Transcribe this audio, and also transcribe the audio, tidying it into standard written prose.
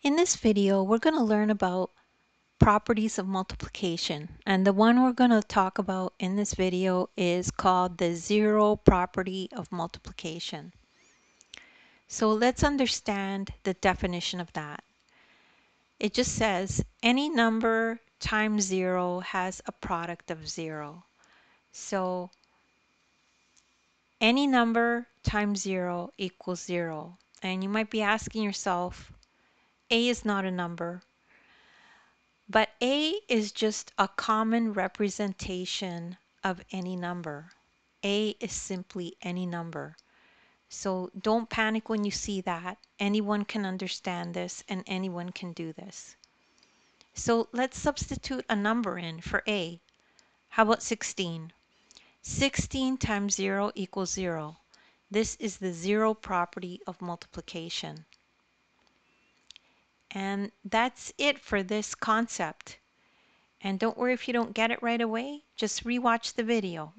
In this video, we're going to learn about properties of multiplication. And the one we're going to talk about in this video is called the zero property of multiplication. So let's understand the definition of that. It just says any number times zero has a product of zero. So any number times zero equals zero. And you might be asking yourself, A is not a number. But A is just a common representation of any number. A is simply any number. So don't panic when you see that. Anyone can understand this and anyone can do this. So let's substitute a number in for A. How about 16? 16 times 0 equals 0. This is the zero property of multiplication. And that's it for this concept. And don't worry if you don't get it right away, just rewatch the video.